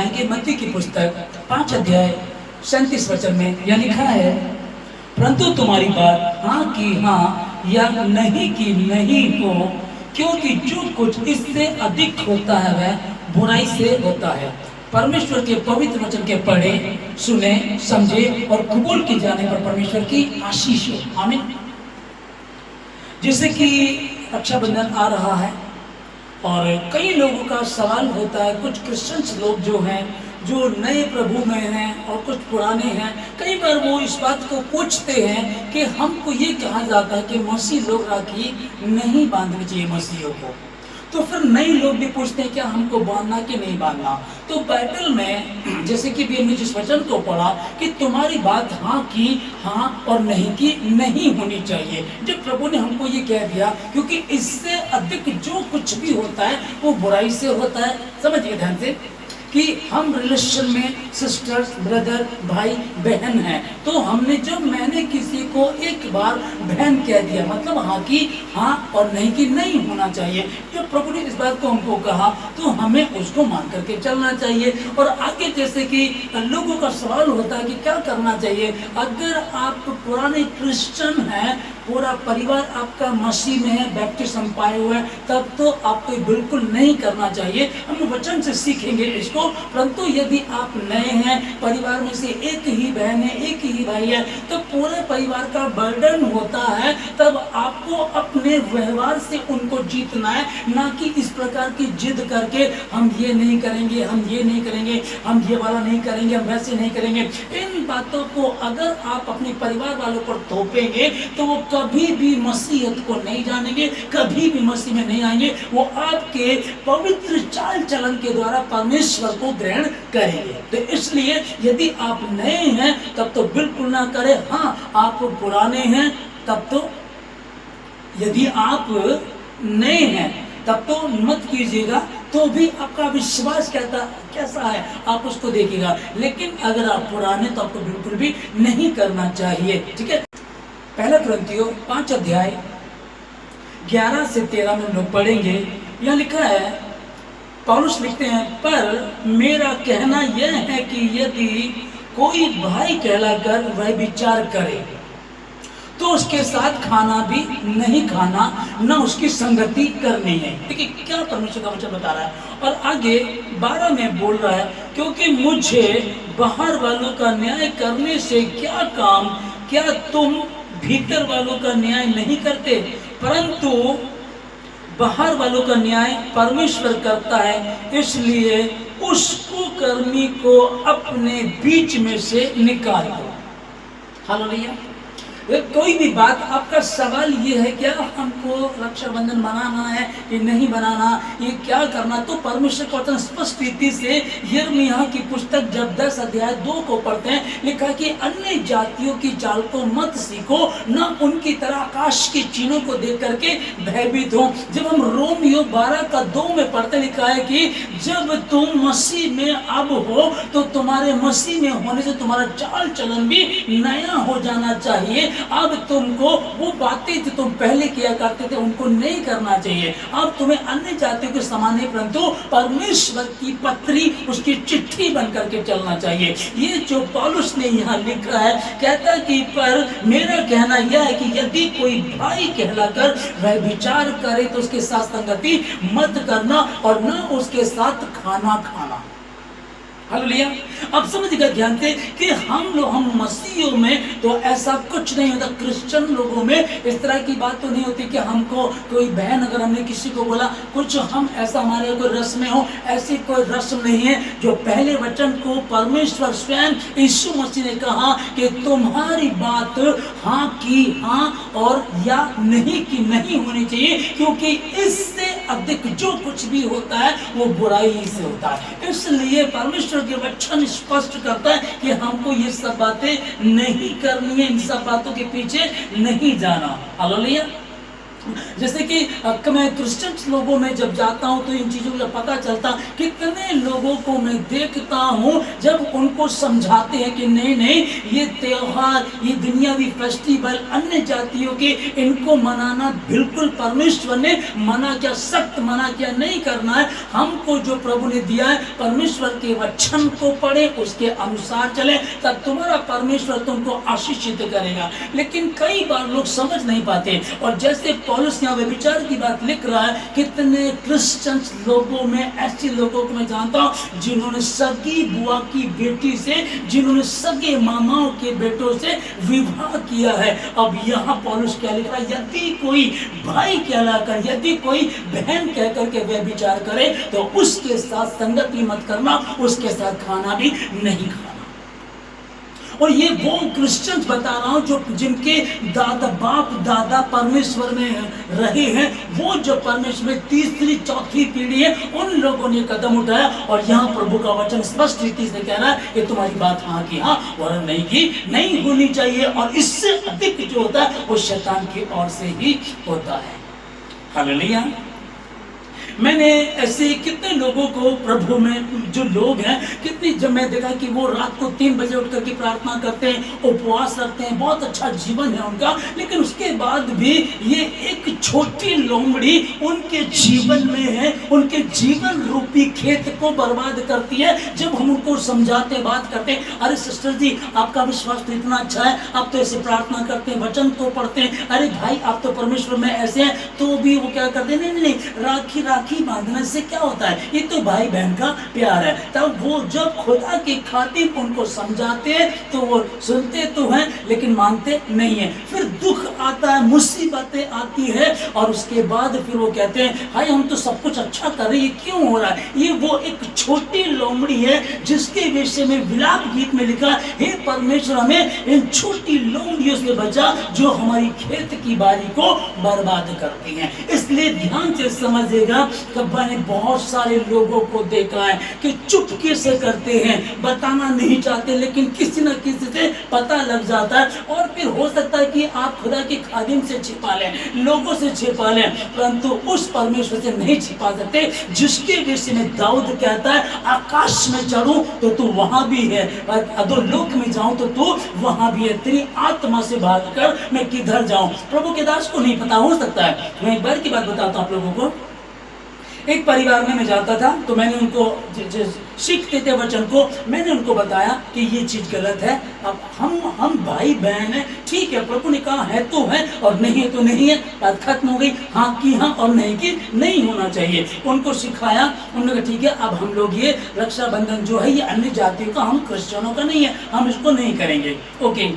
कि मत्ती की पुस्तक 5 अध्याय 37 वचन में यह लिखा है, परंतु तुम्हारी बात हाँ की हाँ या नहीं की नहीं हो, क्योंकि जो कुछ इससे अधिक होता है वह बुराई से होता है। परमेश्वर के पवित्र वचन के पढ़े, सुने, समझे और कबूल किए जाने पर परमेश्वर की आशीष हो। आमीन। जैसे कि रक्षाबंधन आ रहा है और कई लोगों का सवाल होता है, कुछ क्रिश्चियंस लोग जो हैं, जो नए प्रभु में हैं और कुछ पुराने हैं, कई बार वो इस बात को पूछते हैं कि हमको ये कहा जाता है कि मसीह लोग राखी नहीं बांधनी चाहिए मसीहियों को। तो फिर नए लोग भी पूछते हैं क्या हमको बांधना कि नहीं बांधना। तो बाइबल में जैसे कि भी हमने जिस वचन को पढ़ा कि तुम्हारी बात हाँ की हाँ और नहीं की नहीं होनी चाहिए, जब प्रभु ने हमको ये कह दिया, क्योंकि इससे अधिक जो कुछ भी होता है वो बुराई से होता है। समझिए ध्यान से कि हम रिलेशन में सिस्टर्स, ब्रदर, भाई बहन हैं, तो हमने जब मैंने किसी को एक बार बहन कह दिया, मतलब हाँ की हाँ और नहीं की नहीं होना चाहिए। जब प्रभु ने इस बात को हमको कहा तो हमें उसको मान करके चलना चाहिए। और आगे जैसे कि लोगों का सवाल होता है कि क्या करना चाहिए, अगर आप पुराने क्रिश्चियन हैं, पूरा परिवार आपका मसीह में है, बैप्टिज्म पाए हुए हैं, तब तो आपको बिल्कुल नहीं करना चाहिए। हम वचन से सीखेंगे इसको। परंतु यदि आप नए हैं, परिवार में से एक ही बहन है, एक ही भाई है, तो पूरे परिवार का बर्डन होता है, तब आपको अपने व्यवहार से उनको जीतना है, ना कि इस प्रकार की जिद करके हम ये नहीं करेंगे, हम ये नहीं करेंगे, हम ये वाला नहीं करेंगे, हम वैसे नहीं करेंगे। इन बातों को अगर आप अपने परिवार वालों पर थोपेंगे तो वो कभी भी मसीहत को नहीं जानेंगे, कभी भी मसीह में नहीं आएंगे। वो आपके पवित्र चाल चलन के द्वारा परमेश्वर को ग्रहण करेंगे। तो इसलिए यदि आप नए हैं तब तो बिल्कुल ना करें। हाँ, आप पुराने हैं तब तो, यदि आप नए हैं तब तो मत कीजिएगा, तो भी आपका विश्वास कैसा है आप उसको देखिएगा। लेकिन अगर आप पुराने तो आपको बिल्कुल भी नहीं करना चाहिए। ठीक है। पहला कुरिन्थियों 5 अध्याय 11 से 13 में हम लोग पढ़ेंगे। यह लिखा है, पौलुस लिखते हैं, पर मेरा कहना यह है कि यदि कोई भाई कहलाकर वह विचार करे तो उसके साथ खाना भी नहीं खाना, न उसकी संगति करनी है। देखिए क्या परमेश्वर का वचन बता रहा है। और आगे 12 में बोल रहा है, क्योंकि मुझे बाहर वालों का न्याय करने से क्या काम, क्या तुम भीतर वालों का न्याय नहीं करते? परंतु बाहर वालों का न्याय परमेश्वर करता है, इसलिए उस कुकर्मी को अपने बीच में से निकाल दो। हालेलुया। कोई भी बात, आपका सवाल ये है क्या हमको रक्षाबंधन बनाना है कि नहीं बनाना, ये क्या करना, तो परमेश्वर का वचन स्पष्ट रीति से यिर्मयाह की पुस्तक जब 10 अध्याय 2 को पढ़ते हैं, लिखा कि अन्य जातियों की चाल को मत सीखो, न उनकी तरह आकाश के चिन्हों को देख करके भयभीत हो। जब हम रोमियो 12 का 2 में पढ़ते, लिखा है कि जब तुम मसीह में अब हो तो तुम्हारे मसीह में होने से तुम्हारा चाल चलन भी नया हो जाना चाहिए। अब तुमको वो बातें जो तुम पहले किया करते थे उनको नहीं करना चाहिए। अब तुम्हें अन्य जातियों के समान नहीं, परंतु परमेश्वर की पत्री, उसकी चिट्ठी बन करके चलना चाहिए। ये जो पौलुस ने यहाँ लिखा है, कहता है कि पर मेरा कहना यह है कि यदि कोई भाई कहलाकर वह विचार करे तो उसके साथ संगति मत करना और न उसके साथ खाना खाना। हालेलुया। अब समझिएगा ध्यान से कि हम मसीहियों में तो ऐसा कुछ नहीं होता। क्रिश्चियन लोगों में इस तरह की बात तो नहीं होती कि हमको कोई बहन, अगर हमने किसी को बोला कुछ, हम ऐसा हमारे कोई रस्में हो, ऐसी कोई रस्म नहीं है। जो पहले वचन को परमेश्वर स्वयं यीशु मसीह ने कहा कि तुम्हारी बात हाँ की हाँ और या नहीं की नहीं होनी चाहिए, क्योंकि इससे अधिक जो कुछ भी होता है वो बुराई से होता है। इसलिए परमेश्वर के वचन स्पष्ट करता है कि हमको ये सब बातें नहीं करनी है, इन सब बातों के पीछे नहीं जाना। हालेलुया। जैसे कि मैं क्रिश्चियन लोगों में जब जाता हूं तो इन चीज़ों का पता चलता, कितने लोगों को मैं देखता हूं जब उनको समझाते हैं कि नहीं नहीं, ये त्यौहार, ये दुनियावी फेस्टिवल अन्य जातियों के, इनको मनाना बिल्कुल परमेश्वर ने मना किया, सख्त मना किया, नहीं करना है। हमको जो प्रभु ने दिया है, परमेश्वर के वचन को पढ़े, उसके अनुसार चले, तब तुम्हारा परमेश्वर तुमको आशीषित करेगा। लेकिन कई बार लोग समझ नहीं पाते, और जैसे पौलुस यहाँ व्यभिचार की बात लिख रहा है, कितने क्रिश्चियन लोगों में ऐसे लोगों को मैं जानता हूँ जिन्होंने सगी बुआ की बेटी से, जिन्होंने सगे मामाओं के बेटों से विवाह किया है। अब यहाँ पौलुस क्या लिख रहा है, यदि कोई भाई कहलाकर, यदि कोई बहन कहकर के व्यभिचार करे तो उसके साथ संगति मत करना, उसके साथ खाना भी नहीं खाना। और ये वो क्रिश्चियंस बता रहा हूं जो जिनके दादा बाप दादा परमेश्वर में रहे हैं, वो जो परमेश्वर में तीसरी चौथी पीढ़ी है, उन लोगों ने कदम उठाया। और यहाँ प्रभु का वचन स्पष्ट रीति से कह रहा है कि तुम्हारी बात हाँ की हाँ और नहीं की नहीं होनी चाहिए, और इससे अधिक जो होता है वो शैतान की ओर से ही होता है। हालेलुया। मैंने ऐसे कितने लोगों को प्रभु में जो लोग हैं, कितनी जब मैं देखा कि वो रात को 3 बजे उठ करके प्रार्थना करते हैं, उपवास रखते हैं, बहुत अच्छा जीवन है उनका, लेकिन उसके बाद भी ये एक छोटी लोमड़ी उनके जीवन में है, उनके जीवन रूपी खेत को बर्बाद करती है। जब हम उनको समझाते, बात करते हैं, अरे सिस्टर जी आपका विश्वास तो इतना अच्छा है, आप तो ऐसे प्रार्थना करते हैं, वचन तो पढ़ते हैं, अरे भाई आप तो परमेश्वर में ऐसे हैं, तो भी वो क्या करते हैं, नहीं नहीं, राखी बांधने से क्या होता है, ये तो भाई बहन का प्यार है। तब वो जब खुदा की खातिर उनको समझाते हैं तो वो सुनते तो हैं लेकिन मानते नहीं है। फिर दुख आता है, मुसीबतें आती है, और उसके बाद फिर वो कहते हैं हाय हम तो सब कुछ अच्छा कर रहे हैं, ये क्यों हो रहा है। ये वो एक छोटी लोमड़ी है जिसके विषय में विलाप गीत में लिखा, हे परमेश्वर हमें इन छोटी लोमड़ियों से बचा जो हमारी खेत की बारी को बर्बाद करती हैं। इसलिए ध्यान से समझिएगा, कब मैंने बहुत सारे लोगों को देखा है कि चुपके से करते हैं, बताना नहीं चाहते, लेकिन किसी न किसी से पता लग जाता है, और फिर हो सकता है कि आप खुदा के खादिम से छिपा लें, लोगों से छिपा लें, परंतु उस परमेश्वर से नहीं छिपा सकते जिसके विषय में दाऊद कहता है आकाश में चढ़ूं तो तू वहां भी है, अधोलोक में जाऊं तो तू वहां भी है, तेरी आत्मा से भागकर मैं किधर जाऊं। प्रभु के दास को नहीं पता, हो सकता है। मैं एक बार की बात बताता हूं आप लोगों को। एक परिवार में मैं जाता था तो मैंने उनको सीखते थे वचन को, मैंने उनको बताया कि ये चीज़ गलत है। अब हम भाई बहन हैं, ठीक है, प्रभु ने कहा है तो है और नहीं है तो नहीं है, बात खत्म हो गई। हाँ की हाँ और नहीं की नहीं होना चाहिए। उनको सिखाया, उन्होंने कहा ठीक है अब हम लोग ये रक्षाबंधन जो है ये अन्य जातियों का, हम क्रिश्चियनों का नहीं है, हम इसको नहीं करेंगे। ओके,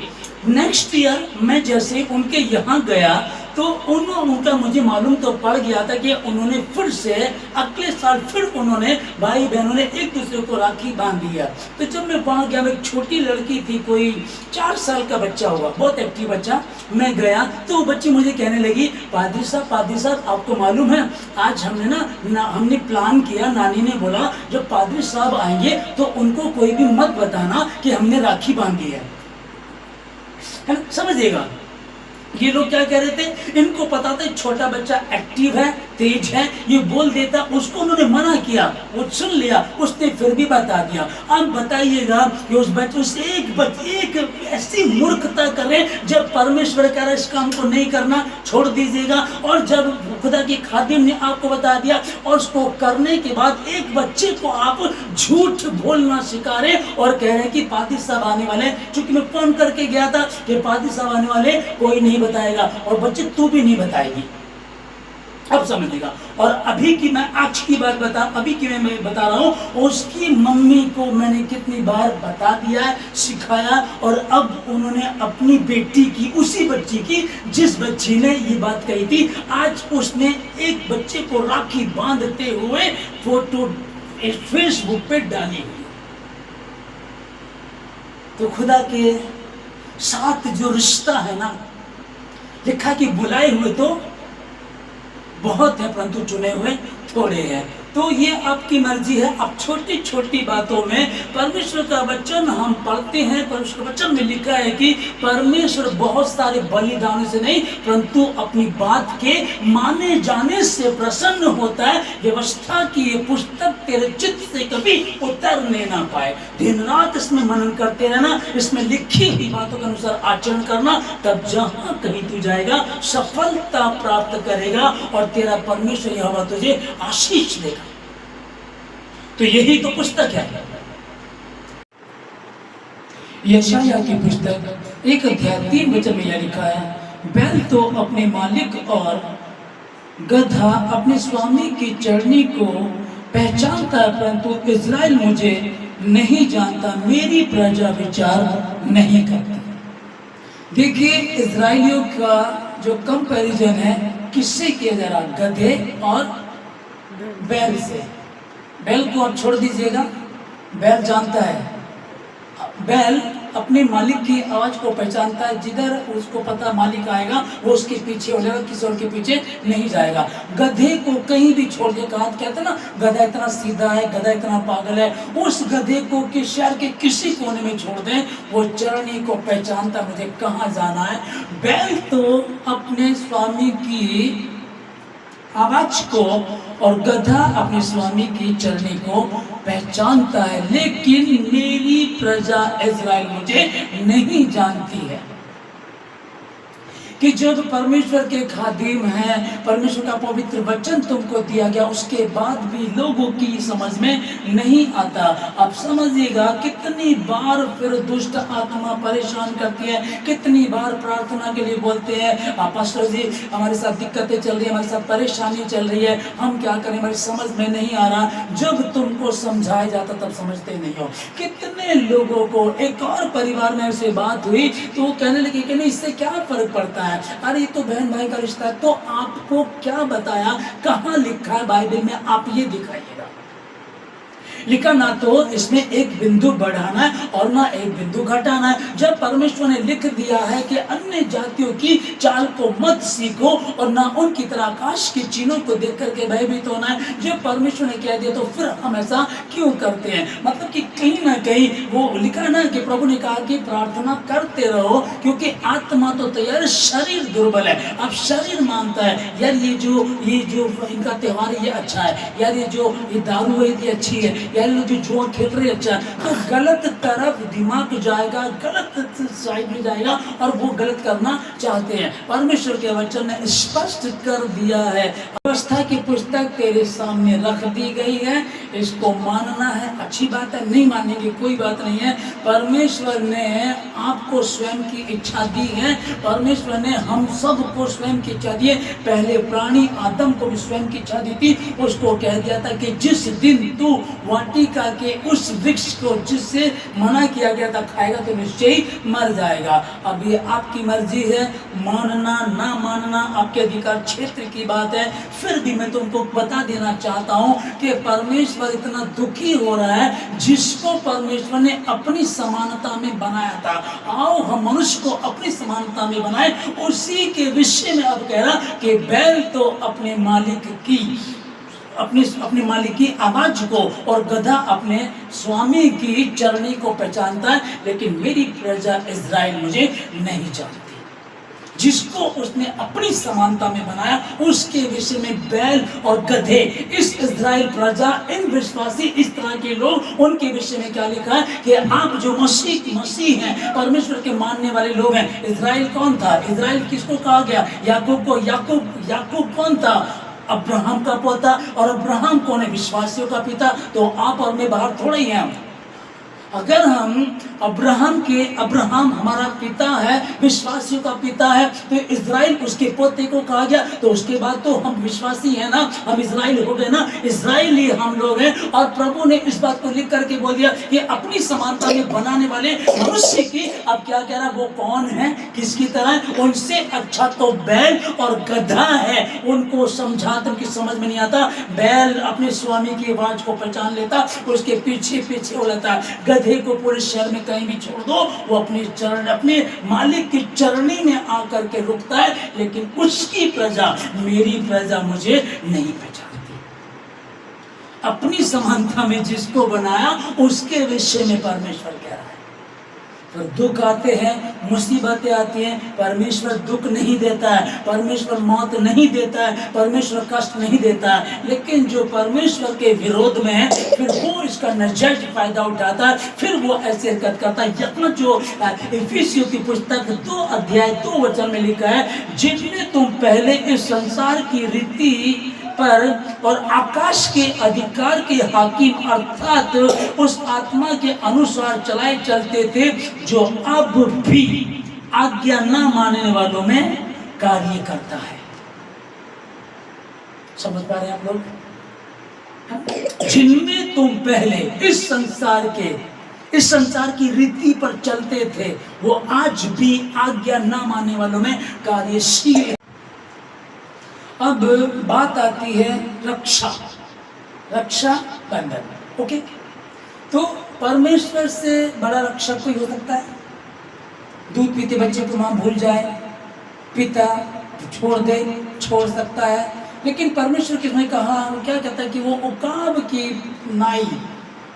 नेक्स्ट ईयर मैं जैसे उनके यहाँ गया तो उनका मुझे मालूम तो पड़ गया था कि उन्होंने फिर से अगले साल फिर उन्होंने भाई बहनों ने एक दूसरे को राखी बांध दिया। तो जब मैं वहाँ गया, एक छोटी लड़की थी, कोई 4 साल का बच्चा हुआ, बहुत एक्टिव बच्चा, मैं गया तो वो बच्ची मुझे कहने लगी पादरी साहब आपको मालूम है आज हमने हमने प्लान किया, नानी ने बोला जब पादरी साहब आएंगे तो उनको कोई भी मत बताना कि हमने राखी बांधी है ना, समझिएगा। ये लोग क्या कह रहे थे, इनको पता था छोटा बच्चा एक्टिव है, तेज है, ये बोल देता, उसको उन्होंने मना किया, वो सुन लिया, उसने फिर भी बता दिया। अब बताइएगा कि उस बच्चे से एक ऐसी मूर्खता करें, जब परमेश्वर कह रहा है इस काम को नहीं करना, छोड़ दीजिएगा, और जब खुदा की खादिम ने आपको बता दिया और उसको करने के बाद एक बच्चे को आप झूठ बोलना सिखा रहे और कह रहे हैं कि पादी साहब आने वाले, चूंकि मैं फोन करके गया था कि पादी साहब आने वाले, कोई नहीं बताएगा और बच्चे तू भी नहीं बताएगी। अब समझिएगा। और अभी की मैं आज की बात मैं बता रहा हूँ, उसकी मम्मी को मैंने कितनी बार बता दिया है, सिखाया, और अब उन्होंने अपनी बेटी की, उसी बच्ची की जिस बच्ची ने ये बात कही थी, आज उसने एक बच्चे को राखी बांधते हुए फोटो फेसबुक पे डाली हुई। तो खुदा के साथ जो रिश्ता है ना, लिखा कि बुलाए हुए तो बहुत है परंतु चुने हुए थोड़े हैं। तो ये आपकी मर्जी है। अब छोटी छोटी बातों में परमेश्वर का वचन हम पढ़ते हैं, परमेश्वर का वचन में लिखा है कि परमेश्वर बहुत सारे बलिदानों से नहीं परंतु अपनी बात के माने जाने से प्रसन्न होता है। व्यवस्था की ये पुस्तक तेरे चित्त से कभी उतरने ना पाए। दिन रात इसमें मनन करते रहना, इसमें लिखी हुई बातों के अनुसार आचरण करना, तब जहां कहीं तू जाएगा सफलता प्राप्त करेगा और तेरा परमेश्वर यहोवा तुझे आशीष देगा। तो यही तो पुस्तक है। यशायाह की पुस्तक 1:3 में यह लिखा है, बैल तो अपने मालिक और गधा अपने स्वामी की चरनी को पहचानता है, परंतु इज़राइल मुझे नहीं जानता, मेरी प्रजा विचार नहीं करती। देखिए इज़राइलियों का जो कंपैरिजन है किससे किया जा रहा? गधे और बैल से। बैल को आप छोड़ दीजिएगा, बैल जानता है, बैल अपने मालिक की आवाज को पहचानता है, जिधर उसको पता मालिक आएगा वो उसके पीछे हो जाएगा, किसी और के पीछे नहीं जाएगा। गधे को कहीं भी छोड़ दे, कहा कहते हैं ना गधा इतना सीधा है, गधा इतना पागल है, उस गधे को कि शहर के किसी कोने में छोड़ दें वो चरनी को पहचानता मुझे कहाँ जाना है। बैल तो अपने स्वामी की आवाज को और गधा अपने स्वामी की चरनी को पहचानता है, लेकिन मेरी प्रजा इज़राइल मुझे नहीं जानती है। कि जब परमेश्वर के खादिम हैं, परमेश्वर का पवित्र वचन तुमको दिया गया, उसके बाद भी लोगों की समझ में नहीं आता। अब समझिएगा कितनी बार फिर दुष्ट आत्मा परेशान करती है, कितनी बार प्रार्थना के लिए बोलते हैं पास्टर जी हमारे साथ दिक्कतें चल रही है, हमारे साथ परेशानी चल रही है, हम क्या करें, हमारी समझ में नहीं आ रहा। जब तुमको समझाया जाता तब समझते नहीं हो। कितने लोगों को एक और परिवार में ऐसे बात हुई तो वो कहने लगे कि नहीं इससे क्या फर्क पड़ता है, अरे ये तो बहन भाई का रिश्ता है। तो आपको क्या बताया, कहाँ लिखा है बाइबल में, आप ये दिखाइएगा। लिखा ना तो इसमें एक बिंदु बढ़ाना है और ना एक बिंदु घटाना है। जब परमेश्वर ने लिख दिया है कि अन्य जातियों की चाल को मत सीखो और ना उनकी तरह आकाश के चिन्हों को देख करके भयभीत होना है, जब परमेश्वर ने कह दिया तो फिर हम ऐसा क्यों करते हैं? मतलब कि कहीं ना कहीं वो लिखा ना कि प्रभु ने कहा कि प्रार्थना करते रहो, क्योंकि आत्मा तो तैयार, शरीर दुर्बल है। अब शरीर मानता है यार ये जो इनका त्योहार ये अच्छा है, यार ये दारू है ये अच्छी है, यार लोग जो जुआ खेल रहे अच्छा, तो गलत तरफ दिमाग जाएगा, गलत साइड में जाएगा और वो गलत करना चाहते हैं। परमेश्वर के वचन ने स्पष्ट कर दिया है, व्यवस्था की पुस्तक तेरे सामने रख दी गई है, इसको मानना है, अच्छी बात है, नहीं मानेंगे कोई बात नहीं है। परमेश्वर ने आपको स्वयं की इच्छा दी है, परमेश्वर ने हम सबको स्वयं की इच्छा दी है। पहले प्राणी आदम को भी स्वयं की इच्छा दी थी, उसको कह दिया था कि जिस दिन तू वाटिका के उस वृक्ष को जिससे मना किया गया था खाएगा तो निश्चय ही मर जाएगा। अब ये आपकी मर्जी है, मानना ना मानना आपके अधिकार क्षेत्र की बात है। फिर भी मैं तुमको बता देना चाहता हूँ कि परमेश्वर इतना दुखी हो रहा है, जिसको परमेश्वर ने अपनी समानता में बनाया था, आओ हम मनुष्य को अपनी समानता में बनाए, उसी के विषय में अब कह रहा कि बैल तो अपने मालिक की अपने मालिक की आवाज को और गधा अपने स्वामी की चरनी को पहचानता है, लेकिन मेरी प्रजा इज़राइल मुझे नहीं जानती। जिसको उसने अपनी समानता में बनाया उसके विषय में बैल और गधे, इस इज़राइल प्रजा, इन विश्वासी, इस तरह के लोग, उनके विषय में क्या लिखा है कि आप जो मसीह हैं, परमेश्वर के मानने वाले लोग हैं। इज़राइल कौन था? इज़राइल किसको कहा गया? याकूब को। याकूब कौन था? अब्राहम का पोता। और अब्राहम कौन है? विश्वासियों का पिता। तो आप और मैं बाहर थोड़े ही हैं। अगर हम अब्राहम हमारा पिता है, विश्वासियों का पिता है, तो इज़राइल उसके पोते को कहा गया, तो उसके बाद तो हम विश्वासी हैं ना, हम इज़राइल हो गए ना, इज़राइली हम लोग हैं। और प्रभु ने इस बात को लिख करके बोल दिया कि अपनी समानता में बनाने वाले मनुष्य की, अब क्या कह रहा, वो कौन है, किसकी तरह? उनसे अच्छा तो बैल और गधा है। उनको समझाते उनकी समझ में नहीं आता। बैल अपने स्वामी की आवाज को पहचान लेता, उसके पीछे पीछे हो लेता। गधे को पूरे शहर में कहीं भी छोड़ दो, वो अपने मालिक की चरनी में आकर के रुकता है, लेकिन उसकी प्रजा, मेरी प्रजा मुझे नहीं पहचानती। अपनी समानता में जिसको बनाया उसके विषय में परमेश्वर कह रहा है। पर दुख आते हैं, मुसीबतें आती हैं, परमेश्वर दुख नहीं देता है, परमेश्वर मौत नहीं देता है, परमेश्वर कष्ट नहीं देता है। लेकिन जो परमेश्वर के विरोध में है, फिर वो इसका नाजायज फायदा उठाता है, फिर वो ऐसी हरकत करता है। यत्न जो इफिसियों की पुस्तक 2 अध्याय 2 वचन में लिखा है, जिनमें तुम पहले इस संसार की रीति पर और आकाश के अधिकार के हाकिम अर्थात उस आत्मा के अनुसार चलाए चलते थे, जो अब भी आज्ञा न मानने वालों में कार्य करता है। समझ पा रहे हैं आप लोग? जिनमें तुम पहले इस संसार की रीति पर चलते थे, वो आज भी आज्ञा न मानने वालों में कार्यशील है। अब बात आती है रक्षा बंधन। ओके, तो परमेश्वर से बड़ा रक्षक कोई हो सकता है? दूध पीते बच्चे को मां भूल जाए, पिता छोड़ सकता है, लेकिन परमेश्वर किसने कहा, क्या कहता है कि वो उकाब की नाई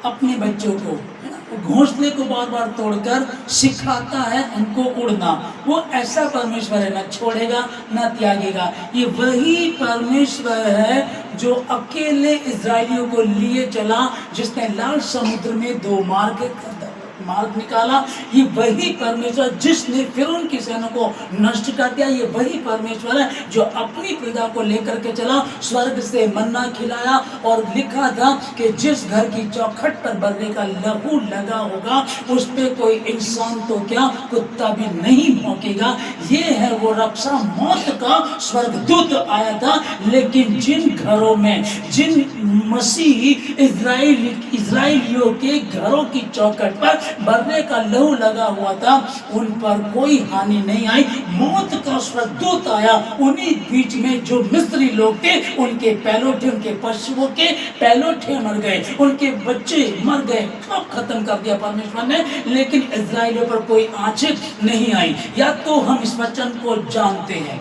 अपने बच्चों को, है ना, घोंसले को बार बार तोड़कर सिखाता है उनको उड़ना। वो ऐसा परमेश्वर है, ना छोड़ेगा ना त्यागेगा। ये वही परमेश्वर है जो अकेले इजरायलियों को लिए चला, जिसने लाल समुद्र में 2 मार्ग निकाला। ये वही परमेश्वर जिसने फिरौन की सेना को नष्ट कर दिया। ये वही परमेश्वर है जो अपनी प्रजा को लेकर के चला, स्वर्ग से मन्ना खिलाया और लिखा था कि जिस घर की चौखट पर बर्रे का लहू लगा होगा उस पे कोई इंसान तो क्या, कुत्ता भी नहीं भौंकेगा। ये है वो रक्षा। मौत का स्वर्गदूत आया था, लेकिन जिन घरों में, जिन मसीह इजराइलियों के घरों की चौखट पर बर्रे का लहू लगा हुआ था, उन पर कोई हानि नहीं आई। मौत का स्वर्गदूत आया, उन्हीं बीच में जो मिस्री लोग थे उनके पैलोठे, उनके पशुओं के पैलोठे मर गए, उनके बच्चे मर गए, सब खत्म कर दिया परमेश्वर ने। लेकिन इजराइलियों पर कोई आँच नहीं आई। या तो हम इस वचन को जानते हैं,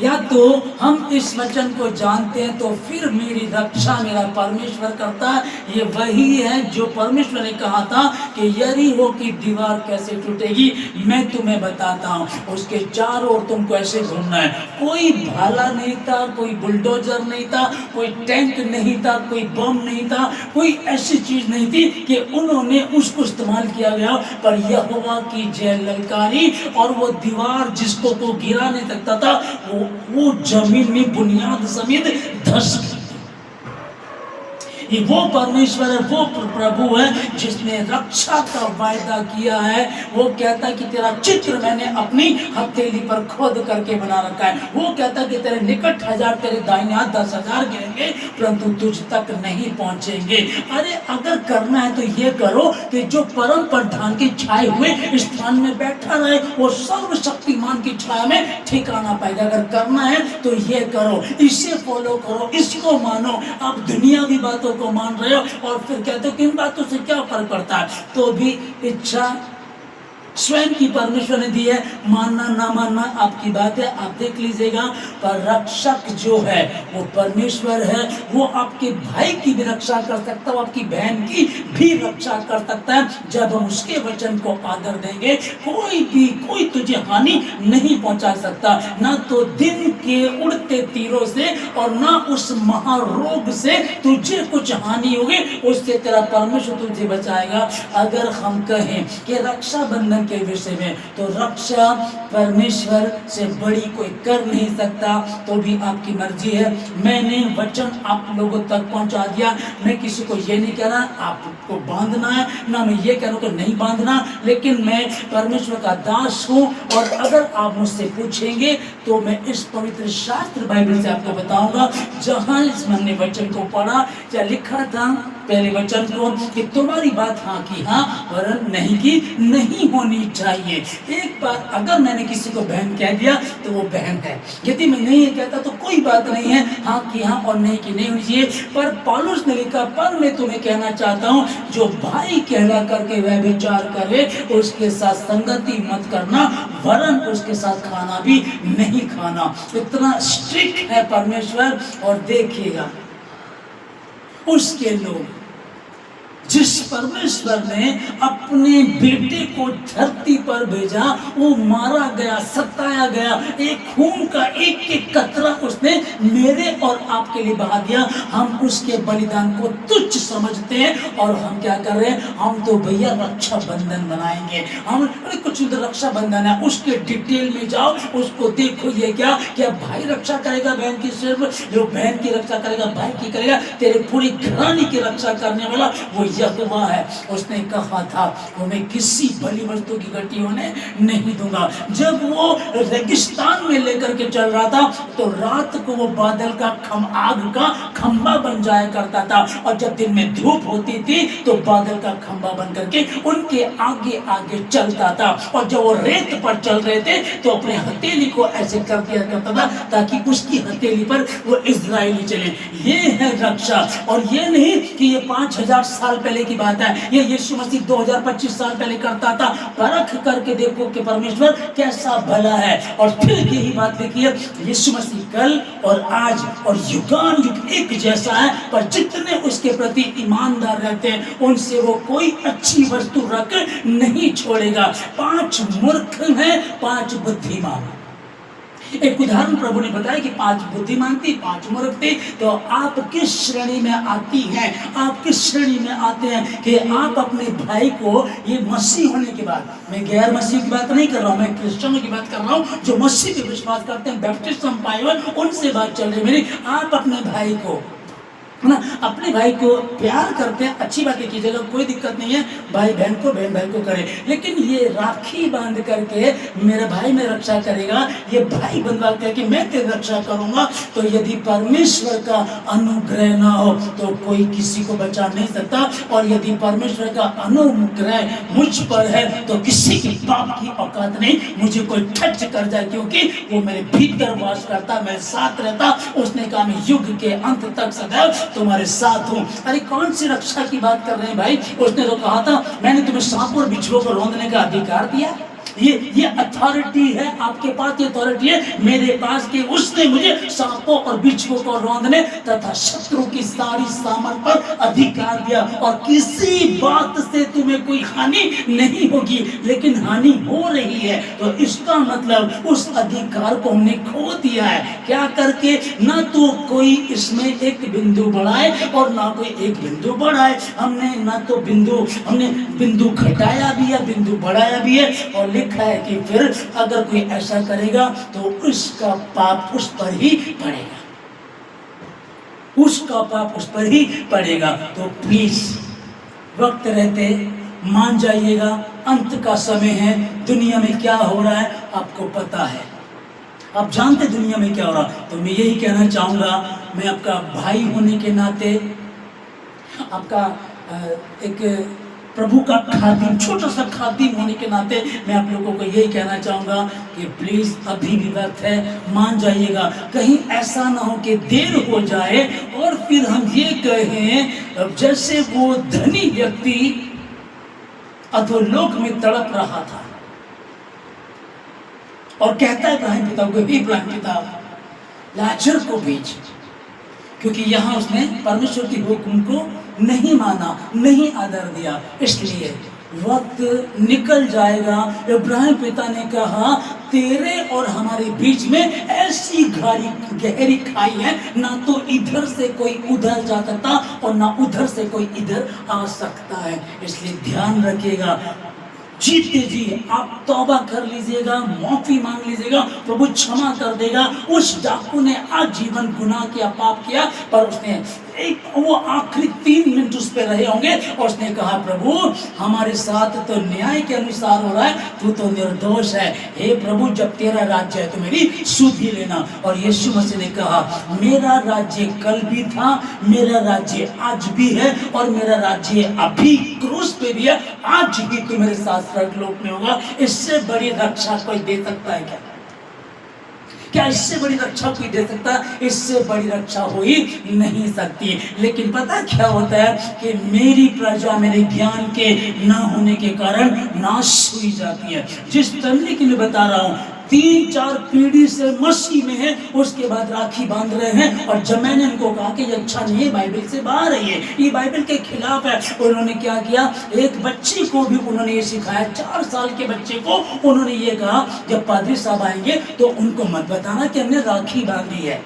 या तो हम इस वचन को जानते हैं, तो फिर मेरी रक्षा मेरा परमेश्वर करता है। ये वही है जो परमेश्वर ने कहा था कि यरीहो की दीवार कैसे टूटेगी, मैं तुम्हें बताता हूँ। उसके चारों ओर तुमको ऐसे घूमना है। कोई भाला नहीं था, कोई बुलडोजर नहीं था, कोई टैंक नहीं था, कोई बम नहीं था, कोई ऐसी चीज नहीं थी कि उन्होंने उसको इस्तेमाल किया गया। पर यहोवा की जय ललकारी और वो दीवार जिसको को गिरा नहीं सकता था, वो जमीन में बुनियाद समेत धस गई। ये वो परमेश्वर है, वो प्रभु है जिसने रक्षा का वायदा किया है। वो कहता है कि तेरा चित्र मैंने अपनी हथेली पर खोद करके बना रखा है। वो कहता है कि तेरे निकट 1000, तेरे दाहिने हाथ 10,000 गिरेंगे, परंतु तुझ तक नहीं पहुंचेंगे। अरे अगर करना है तो ये करो कि जो परम प्रधान की छाए हुए स्थान में बैठा रहे, वो सर्वशक्तिमान की छाया में ठिकाना पाएगा। अगर करना है तो ये करो, इसे फॉलो करो, इसको मानो। आप दुनियावी बातों को मान रहे हो और फिर कहते हो कि इन बातों से क्या फर्क पड़ता है। तो भी इच्छा स्वयं की परमेश्वर ने दी है, मानना ना मानना आपकी बात है, आप देख लीजिएगा। पर रक्षक जो है वो परमेश्वर है। वो आपके भाई की भी रक्षा कर सकता है, वो आपकी बहन की भी रक्षा कर सकता है। जब हम उसके वचन को आदर देंगे, कोई तुझे हानि नहीं पहुंचा सकता, ना तो दिन के उड़ते तीरों से और ना उस महारोग से तुझे कुछ हानि होगी। उससे तेरा परमेश्वर तुझे बचाएगा। अगर हम कहें कि रक्षा बंधन के विषय में, तो रक्षा परमेश्वर से बड़ी कोई कर नहीं सकता। तो भी आपकी मर्जी है। मैंने वचन आप लोगों तक पहुंचा दिया। मैं किसी को ये नहीं कह रहा आपको बांधना है, ना मैं ये कह रहा हूं कि नहीं बांधना, लेकिन मैं परमेश्वर का दास हूं। और अगर आप मुझसे पूछेंगे तो मैं इस पवित्र शास्त्र बाइबल से आपको बताऊंगा, जहां हमने वचन को पढ़ा, क्या लिखा था पहले वचन को, कि तुम्हारी बात हाँ की हाँ वरन नहीं की नहीं होनी चाहिए। एक बात अगर मैंने किसी को बहन कह दिया तो वो बहन है, यदि मैं नहीं कहता तो कोई बात नहीं है, हाँ की हाँ और नहीं की नहीं होनी चाहिए। पर पौलुस ने लिखा, पर मैं तुम्हें कहना चाहता हूँ, जो भाई कहला करके वह विचार करे उसके साथ संगति मत करना, वरन उसके साथ खाना भी नहीं खाना। इतना स्ट्रिक्ट है परमेश्वर। और देखिएगा उसके लोग। जिस परमेश्वर ने अपने बेटे को धरती पर भेजा, वो मारा गया, सताया गया, एक खून का एक एक कतरा उसने मेरे और आपके लिए बहा दिया। हम उसके बलिदान को तुच्छ समझते हैं और हम क्या कर रहे हैं, हम तो भैया रक्षा बंधन बनाएंगे। हम कुछ रक्षा बंधन है, उसके डिटेल में जाओ, उसको देखो। ये क्या भाई रक्षा करेगा बहन की, सिर्फ जो बहन की रक्षा करेगा भाई की करेगा, तेरे पूरी घराने की रक्षा करने वाला वो यहोवा है। उसने कहा था वो मैं किसी भली वस्तु की गति होने नहीं दूंगा। जब वो रेगिस्तान में लेकर के चल रहा था तो रात को वो बादल का आग का खंबा बन जाया करता था, और जब दिन में धूप होती थी तो बादल का खंबा बन करके उनके आगे आगे चलता था। और जब वो रेत पर चल रहे थे तो अपने हथेली को ऐसे कर दिया करता था ताकि उसकी हथेली पर वो इजरायली चले। ये है रक्षा। और ये नहीं कि ये 5000 साल पहले की बात है, ये यीशु मसीह 2025 साल पहले करता था। परख करके देखो कि परमेश्वर कैसा भला है। और फिर यही बात लिखी है, यीशु मसीह कल और आज और युगान युग एक जैसा है, पर जितने उसके प्रति ईमानदार रहते हैं उनसे वो कोई अच्छी वस्तु रख नहीं छोड़ेगा। 5 मूर्ख हैं, 5 बुद्धिमान। एक उदाहरण प्रभु ने बताया कि 5 बुद्धिमान थी, 5 मूर्ख थे। तो आप किस श्रेणी में आती हैं, आप किस श्रेणी में आते हैं कि आप अपने भाई को, ये मसीह होने के बाद, मैं गैर मसीह की बात नहीं कर रहा हूँ, मैं क्रिश्चियनों की बात कर रहा हूँ जो मसीह पे विश्वास करते हैं, बैप्टिज्म पाए हुए, उनसे बात चल रही मेरी। आप अपने भाई को ना, अपने भाई को प्यार करते हैं, अच्छी बात कीजिएगा, कोई दिक्कत नहीं है। भाई बहन को, बहन भाई को करे, लेकिन ये राखी बांध करके मेरा भाई में रक्षा करेगा, ये भाई बंधवा करके मैं तेरी रक्षा करूंगा, तो यदि परमेश्वर का अनुग्रह ना हो तो कोई किसी को बचा नहीं सकता। और यदि परमेश्वर का अनुग्रह मुझ पर है तो किसी की पाप की औकात नहीं मुझे कोई टच कर जाए, क्योंकि वो मेरे भीतर वास करता, मेरे साथ रहता। उसने कहा मैं युग के अंत तक सदैव तुम्हारे साथ हूं। अरे कौन सी रक्षा की बात कर रहे हैं भाई? उसने तो कहा था मैंने तुम्हें सांप और बिच्छुओं को रौंदने का अधिकार दिया। ये अथॉरिटी है आपके पास, ये अथॉरिटी है मेरे पास कि उसने मुझे सांपों और बिच्छुओं को रौंदने तथा शत्रु की सारी सामर्थ पर अधिकार दिया। और किसी बात से तुम्हें कोई हानि नहीं होगी, लेकिन हानि हो रही है तो इसका मतलब उस अधिकार को हमने खो दिया है। क्या करके? ना तो कोई इसमें एक बिंदु बढ़ाए और ना कोई एक बिंदु बढ़ाए। हमने ना तो हमने बिंदु घटाया भी है, बिंदु बढ़ाया भी है। और लिखा है कि फिर अगर कोई ऐसा करेगा तो उसका पाप उस पर ही पड़ेगा, उसका पाप उस पर ही पड़ेगा। तो प्लीज वक्त रहते मान जाइएगा, अंत का समय है। दुनिया में क्या हो रहा है आपको पता है, आप जानते दुनिया में क्या हो रहा। तो मैं यही कहना चाहूंगा, मैं आपका भाई होने के नाते, आपका एक प्रभु का खादिम, छोटा सा खादिम होने के नाते मैं आप लोगों को यही कहना चाहूँगा कि प्लीज़ अभी भी वक्त है, मान जाइएगा। कहीं ऐसा ना हो कि देर हो जाए और फिर हम ये कहें जैसे वो धनी व्यक्ति अधोलोक में तड़प रहा था और कहता है इब्राहिम पिता को, इब्राहिम पिता लाजर को भेज, क्योंकि यहाँ उसने परमेश्वर की हुक्म को नहीं माना, नहीं आदर दिया, इसलिए वक्त निकल जाएगा। इब्राहिम पिता ने कहा तेरे और हमारे बीच में ऐसी गहरी खाई है, ना तो इधर से कोई उधर जा सकता और ना उधर से कोई इधर आ सकता है। इसलिए ध्यान रखिएगा, जीते जी आप तौबा कर लीजिएगा, माफी मांग लीजिएगा, प्रभु क्षमा कर देगा। उस डाकू ने आजीवन गुनाह किया, पाप किया, पर उसने वो आखिरी 3 मिनट उस पर रहे होंगे और उसने कहा प्रभु हमारे साथ तो न्याय के अनुसार हो रहा है, तू तो निर्दोष है। हे प्रभु जब तेरा राज्य है तो मेरी सुधि लेना। और यीशु मसीह ने कहा मेरा राज्य कल भी था, मेरा राज्य आज भी है और मेरा राज्य अभी क्रूस पे भी है, आज भी तू मेरे साथ स्वर्गलोक में होगा। इससे बड़ी रक्षा कोई दे सकता है क्या? क्या इससे बड़ी रक्षा कोई दे सकता है? इससे बड़ी रक्षा हो ही नहीं सकती। लेकिन पता क्या होता है कि मेरी प्रजा मेरे ज्ञान के ना होने के कारण नाश हुई जाती है। जिस तरीके की मैं बता रहा हूँ, 3-4 पीढ़ी से मसीह में है, उसके बाद राखी बांध रहे हैं। और जब मैंने उनको कहा कि ये अच्छा नहीं है, बाइबल से बाहर है, ये बाइबल के खिलाफ है, उन्होंने क्या किया, एक बच्ची को भी उन्होंने ये सिखाया, 4 साल के बच्चे को उन्होंने ये कहा, जब पादरी साहब आएंगे तो उनको मत बताना कि हमने राखी बांधी है,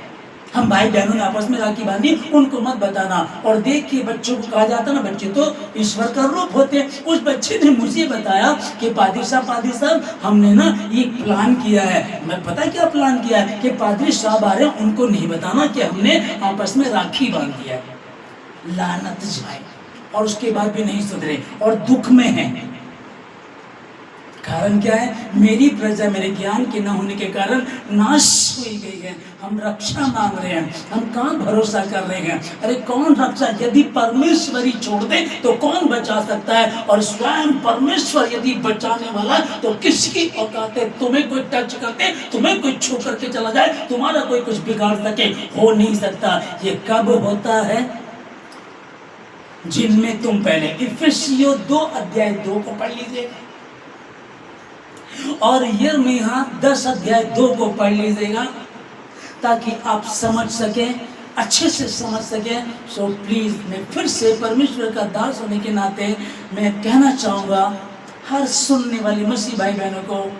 हम भाई बहनों ने आपस में राखी बांधी, उनको मत बताना। और देख के बच्चों को कहा जाता ना, बच्चे तो ईश्वर का रूप होते हैं। उस बच्चे ने मुझे बताया कि पादरी साहब हमने ना ये प्लान किया है। मैं पता क्या प्लान किया है कि पादरी साहब आ रहे हैं, उनको नहीं बताना कि हमने आपस में राखी बांध दिया है। लानत जाए। और उसके बाद भी नहीं सुधरे और दुख में है। कारण क्या है, मेरी प्रजा मेरे ज्ञान के न होने के कारण नाश हुई गई है। हम रक्षा मांग रहे हैं, हम कहाँ भरोसा कर रहे हैं। अरे कौन रक्षा, यदि परमेश्वर ही छोड़ दे तो कौन बचा सकता है। और स्वयं परमेश्वर यदि बचाने वाला तो किसकी औकात है। तुम्हें कोई टच करते, तुम्हें कोई छू करके चला जाए, तुम्हारा कोई कुछ बिगाड़ सके, हो नहीं सकता। ये कब होता है, जिनमें तुम पहले इफिसियों 2:2 को पढ़ लीजिए और यिर्मयाह 10:2 को पढ़ लीजिएगा, ताकि आप समझ सकें, अच्छे से समझ सकें। सो प्लीज, मैं फिर से परमेश्वर का दास होने के नाते मैं कहना चाहूँगा हर सुनने वाली मसीह भाई बहनों को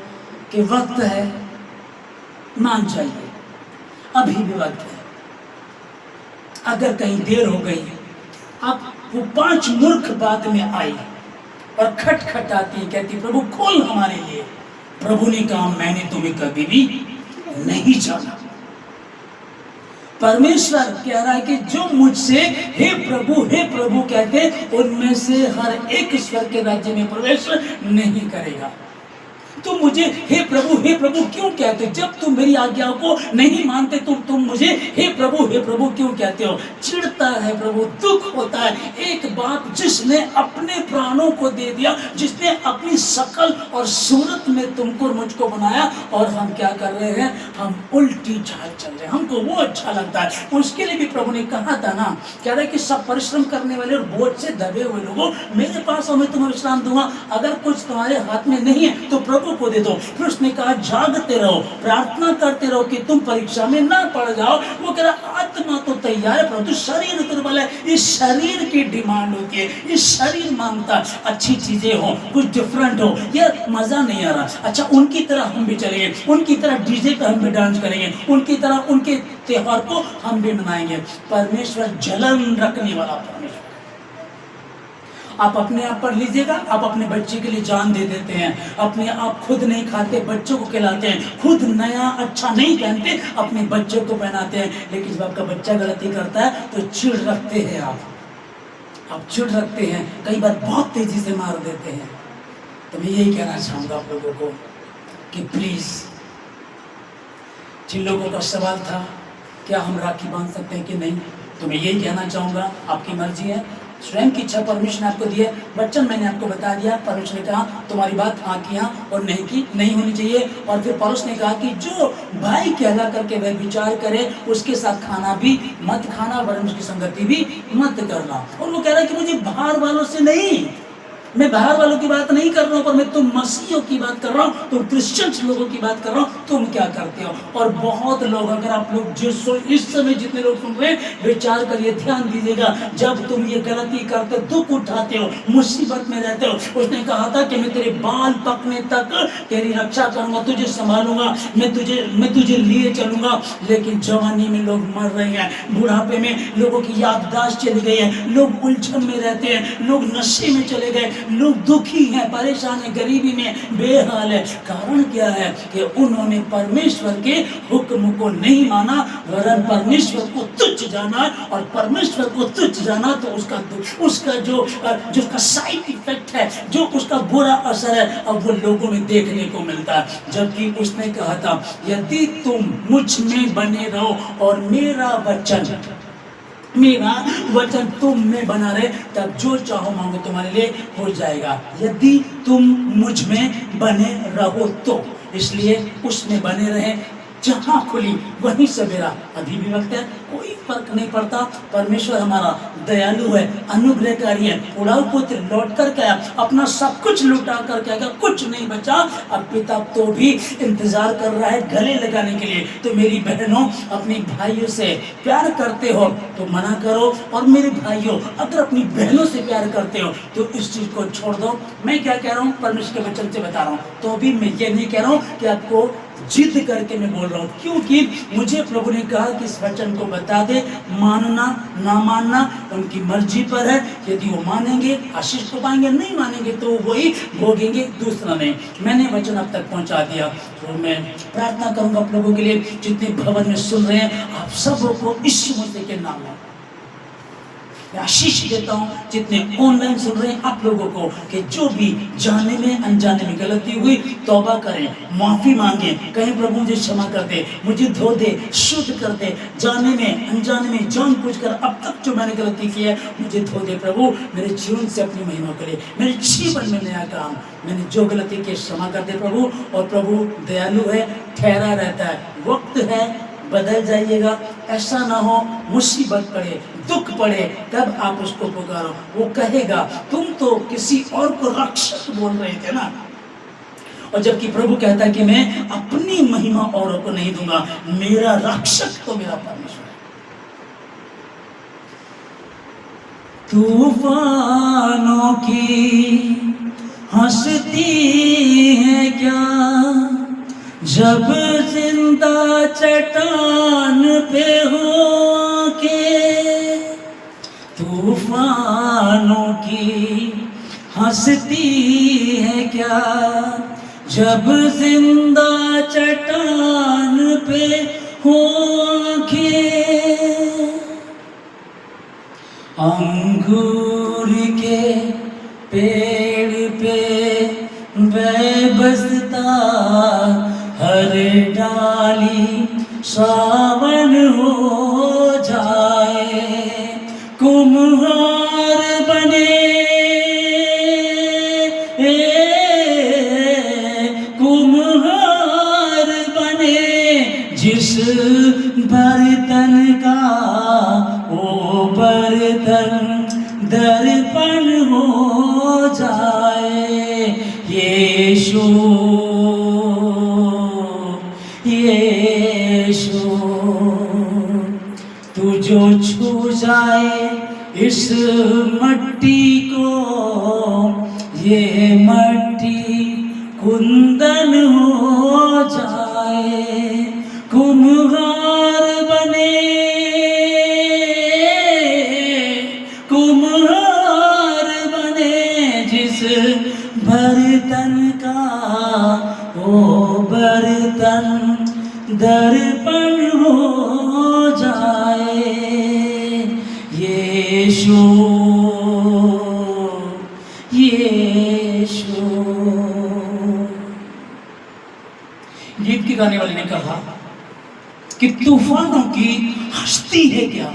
कि वक्त है, मान जाइए, अभी भी वक्त है। अगर कहीं देर हो गई, अब वो 5 मूर्ख बाद में आई और खटखटाती, कहती प्रभु खोल हमारे लिए। प्रभु ने कहा मैंने तुम्हें कभी भी नहीं जाना। परमेश्वर कह रहा है कि जो मुझसे हे प्रभु कहते, उनमें से हर एक ईश्वर के राज्य में प्रवेश नहीं करेगा। तुम मुझे हे प्रभु क्यों कहते हो? जब तुम मेरी आज्ञाओं को नहीं मानते, तुम मुझे हे प्रभु क्यों कहते हो? चिढ़ता है प्रभु, दुख होता है। एक बाप जिसने अपने प्राणों को दे दिया, जिसने अपनी शकल और सूरत में तुमको और मुझको बनाया, और हम क्या कर रहे हैं, हम उल्टी चाल चल रहे हैं। हमको वो अच्छा लगता है। उसके लिए भी प्रभु ने कहा था ना, कह रहे कि सब परिश्रम करने वाले और बोझ से दबे हुए लोगों, मेरे पास आओ, मैं तुम्हें विश्राम दूंगा। अगर कुछ तुम्हारे हाथ में नहीं है तो प्रभु को दे दो। फिर उसने कहा जागते रहो, प्रार्थना करते रहो कि तुम परीक्षा में ना पड़ जाओ। वो कह रहा आत्मा तो तैयार है परंतु शरीर दुर्बल है। इस शरीर की डिमांड होती है, इस शरीर मांगता अच्छी चीजें हो, कुछ डिफरेंट हो। यह मजा नहीं आ रहा। अच्छा, उनकी तरह हम भी चलेंगे, उनकी तरह डीजे पे हम भी डांस करेंगे, उनकी तरह उनके त्योहार को हम भी मनाएंगे। परमेश्वर जलन रखने वाला परमेश्वर। आप अपने आप पढ़ लीजिएगा, आप अपने बच्चे के लिए जान दे देते हैं, अपने आप खुद नहीं खाते, बच्चों को खिलाते हैं, खुद नया अच्छा नहीं पहनते, अपने बच्चों को पहनाते हैं। लेकिन जब आपका बच्चा गलती करता है तो चिढ़ रखते हैं, आप चिढ़ रखते हैं, कई बार बहुत तेजी से मार देते हैं। तो मैं यही कहना चाहूँगा आप लोगों को कि प्लीज, जिन लोगों का सवाल था क्या हम राखी बांध सकते हैं कि नहीं, तो मैं यही कहना चाहूँगा आपकी मर्जी है, स्वयं की इच्छा परमेश्वर ने आपको दी है। बच्चन मैंने आपको बता दिया, परमेश्वर ने कहा तुम्हारी बात हाँ की हाँ और नहीं की नहीं होनी चाहिए। और फिर पौलुस ने कहा कि जो भाई कहला करके वह विचार करे, उसके साथ खाना भी मत खाना, वरन उसकी संगति भी मत करना। और वो कह रहा है कि मुझे बाहर वालों से नहीं, मैं बाहर वालों की बात नहीं कर रहा हूँ, पर मैं तुम मसीहियों की बात कर रहा हूँ, तुम क्रिश्चियंस लोगों की बात कर रहा हूँ, तुम क्या करते हो। और बहुत लोग, अगर आप लोग इस समय जितने लोग सुन रहे हैं, विचार करिए, ध्यान दीजिएगा, जब तुम ये गलती करते, दुख उठाते हो, मुसीबत में रहते हो। उसने कहा था कि मैं तेरे बाल पकने तक तेरी रक्षा करूंगा, तुझे संभालूंगा, मैं तुझे लिए चलूंगा। लेकिन जवानी में लोग मर रहे हैं, बुढ़ापे में लोगों की याददाश्त चली गई है, लोग उलझन में रहते हैं, लोग नशे में चले गए, लोग दुखी हैं, परेशान हैं, गरीबी में बेहाल है। कारण क्या है कि उन्होंने परमेश्वर के हुक्म को नहीं माना, वरन परमेश्वर को तुच्छ जाना। और परमेश्वर को तुच्छ जाना तो उसका जो उसका साइड इफेक्ट है, जो उसका बुरा असर है, अब वो लोगों में देखने को मिलता है। जबकि उसने कहा था यदि तुम मुझ में बने रहो और मेरा वचन तुम में बना रहे, तब जो चाहो मांगो तुम्हारे लिए हो जाएगा। यदि तुम मुझ में बने रहो तो, इसलिए उसमें बने रहे, जहाँ खुली वहीं से मेरा अभी भी वक्त है, कोई फर्क नहीं पड़ता। परमेश्वर हमारा दयालु है, अनुग्रहकारी है। उड़ाऊ पुत्र लौट कर गया, अपना सब कुछ लुटा कर गया, कुछ नहीं बचा। अब पिता तो भी इंतजार कर रहा है गले लगाने के लिए। तो मेरी बहनों, अपनी भाइयों से प्यार करते हो तो मना करो, और मेरे भाइयों अगर अपनी बहनों से प्यार करते हो तो इस चीज को छोड़ दो। मैं क्या कह रहा हूँ, परमेश्वर के वचन से बता रहा हूँ। तो अभी मैं ये नहीं कह रहा हूँ कि आपको जिद करके मैं बोल रहा हूँ, क्योंकि मुझे प्रभु ने कहा कि इस वचन को बता दे। मानना ना मानना उनकी मर्जी पर है। यदि वो मानेंगे आशीष को पाएंगे, नहीं मानेंगे तो वही भोगेंगे, दूसरा नहीं। मैंने वचन अब तक पहुंचा दिया। तो मैं प्रार्थना करूंगा प्रभु के लिए, जितने भवन में सुन रहे हैं आप सबको यीशु मसीह के नाम में मैं आशीष देता हूँ। जितने ऑनलाइन सुन रहे हैं आप लोगों को, कि जो भी जाने में अनजाने में गलती हुई तौबा करें, माफी मांगे, कहें प्रभु मुझे क्षमा कर दे, मुझे धो दे, शुद्ध कर दे। जाने में अनजाने में जानबूझकर अब तक जो मैंने गलती की है मुझे धो दे प्रभु, मेरे जीवन से अपनी महिमा करे, मेरे जीवन में नया काम, मैंने जो गलती की क्षमा कर दे प्रभु। और प्रभु दयालु है, ठहरा रहता है, वक्त है, बदल जाइएगा। ऐसा ना हो मुसीबत पड़े, दुख पड़े, तब आप उसको पुकारो, वो कहेगा तुम तो किसी और को रक्षक बोल रहे थे ना। और जबकि प्रभु कहता है कि मैं अपनी महिमा औरों को नहीं दूंगा, मेरा रक्षक तो मेरा परमेश्वर है। तूफानों की हंसती है क्या जब जिंदा चट्टान पे हो के। तूफानों की हंसती है क्या जब जिंदा चट्टान पे हो के। अंगूर के पेड़ पे बेबसता हर डाली सावन हो जाए। कुम्हार बने कुम्हार बने जिस बर्तन का वो बर्तन दर्पण हो जाए। यीशु यीशु तू जो छू जाए इस मट्टी को, ये मट्टी कुंदन हो जाए। कुम्हार बने कुम्हार बने जिस बर्तन का वो बर्तन दर्पण हो जाए। यीशु यीशु। गीत की गाने वाले ने कहा कि तूफानों की हस्ती है क्या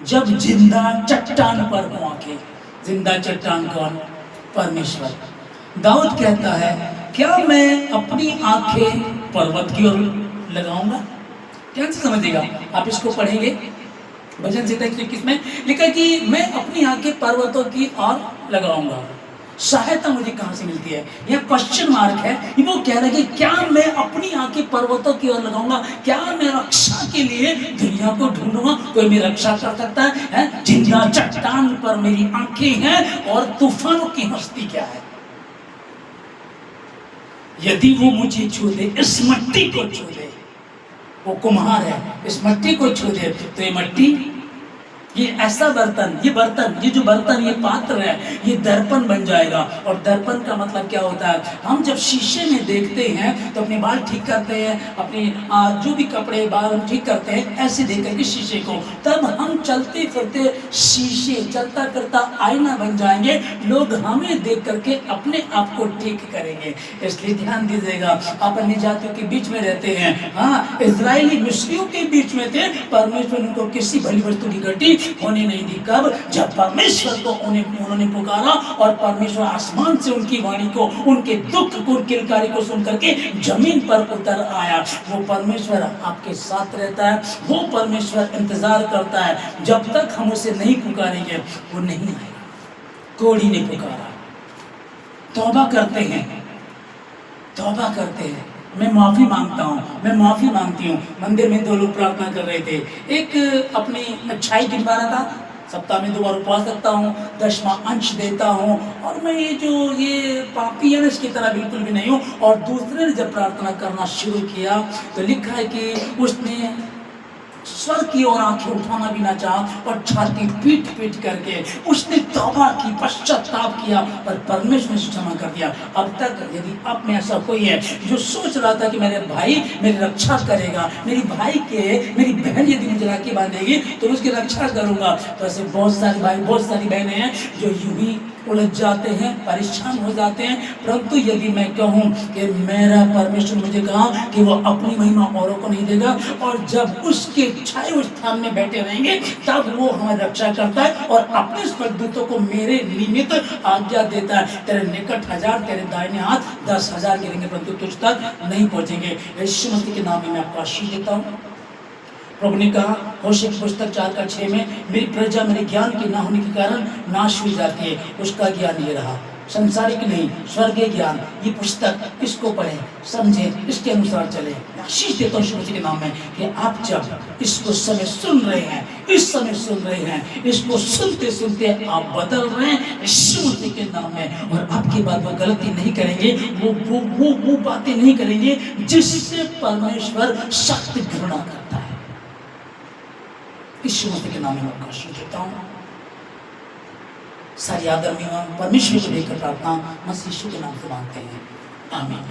जब जिंदा चट्टान पर हो आके। जिंदा चट्टान कौन? परमेश्वर। दाऊद कहता है क्या मैं अपनी आंखें पर्वत की ओर लगाऊंगा? ध्यान से समझिएगा, आप इसको पढ़ेंगे भजन संहिता 121 में लिखा कि मैं अपनी आंखें पर्वतों की ओर लगाऊंगा। सहायता मुझे कहां से मिलती है? यह क्वेश्चन मार्क है। वो कह रहे कि क्या मैं अपनी आंखें पर्वतों की ओर लगाऊंगा? क्या मैं रक्षा के लिए दुनिया को ढूंढूंगा? कोई मेरी रक्षा कर सकता है? जिंदा चट्टान पर मेरी आंखें हैं और तूफानों की हस्ती क्या है? यदि वो मुझे छू दे, इस मट्टी को छू दे, वो कुम्हार है, इस मट्टी को छू दे तो ये मट्टी, ये ऐसा बर्तन, ये जो बर्तन, ये पात्र है, ये दर्पण बन जाएगा। और दर्पण का मतलब क्या होता है? हम जब शीशे में देखते हैं तो अपने बाल ठीक करते हैं, अपने जो भी कपड़े बाल हम ठीक करते हैं ऐसे देख करके शीशे को, तब हम चलते फिरते शीशे, चलता फिरता आईना बन जाएंगे। लोग हमें देख करके अपने आप को ठीक करेंगे। इसलिए ध्यान दीजिएगा, आप अन्य जातियों के बीच में रहते हैं। हाँ, इजरायली मिस्रियों के बीच में थे, परमेश्वर उनको किसी भली वस्तु की घटी होने नहीं दी। कब? जब परमेश्वर को उन्होंने पुकारा और परमेश्वर आसमान से उनकी वाणी को, उनके दुख को, किलकारी को सुन करके जमीन पर उतर आया। वो परमेश्वर आपके साथ रहता है, वो परमेश्वर इंतजार करता है। जब तक हम उसे नहीं पुकारेंगे वो नहीं आएगा। कोढ़ी ने पुकारा, तौबा करते हैं, तौबा करते हैं। मैं माफ़ी मांगता हूँ, मैं माफ़ी मांगती हूँ। मंदिर में 2 लोग प्रार्थना कर रहे थे। एक अपनी अच्छाई गिनवा रहा था, सप्ताह में 2 बार उपवास रखता हूँ, 10वां अंश देता हूँ, और मैं ये पापी है ना, इसकी तरह बिल्कुल भी नहीं हूँ। और दूसरे ने जब प्रार्थना करना शुरू किया तो लिखा है कि उसने स्वर की ओर आंखें उठाना भी ना चाहा और छाती पीट पीट करके उसने तौबा की, पश्चाताप किया और परमेश्वर ने क्षमा कर दिया। अब तक यदि आप में ऐसा कोई है जो सोच रहा था कि मेरे भाई मेरी रक्षा करेगा, मेरी बहन यदि मुझे राखी बांधेगी तो उसकी रक्षा करूंगा, तो ऐसे बहुत सारे भाई, बहुत सारी बहनें हैं जो यूं ही उलझ जाते हैं, परेशान हो जाते हैं। परंतु यदि मैं कहूँ कि मेरा परमेश्वर मुझे कहा कि वो अपनी महिमा औरों को नहीं देगा, और जब उसके छाए हुए स्थान में बैठे रहेंगे तब वो हमारी रक्षा करता है और अपने स्वर्गदूतों को मेरे निमित्त आज्ञा देता है। तेरे निकट 1000, तेरे दाहिने हाथ 10,000 गिरेंगे परंतु तुझ तक नहीं पहुंचेंगे। यीशु मसीह के नाम में मैं आपको आशीष देता हूँ। प्रभु ने कहा होशे की पुस्तक 4:6 में, मेरी प्रजा मेरे ज्ञान के ना होने के कारण नाश हो जाती है। उसका ज्ञान ये रहा, संसारिक नहीं, स्वर्गीय ज्ञान। ये पुस्तक, इसको पढ़ें, समझें, इसके अनुसार चले। आशीष देता हूं यीशु मसीह के नाम में कि आप जब इसको समय सुन रहे हैं, इस समय सुन रहे हैं, इसको सुनते सुनते आप बदल रहे हैं यीशु मसीह के नाम में। और आपके बाद वो गलती नहीं करेंगे, वो बातें नहीं करेंगे जिससे परमेश्वर सख्त घृणा करता है। यीशु मसीह के नाम में आपका आशीष देता हूँ। सारी आदर में परमेश्वर को देकर प्रार्थना मसीह यीशु के नाम से मांगते हैं, आमीन।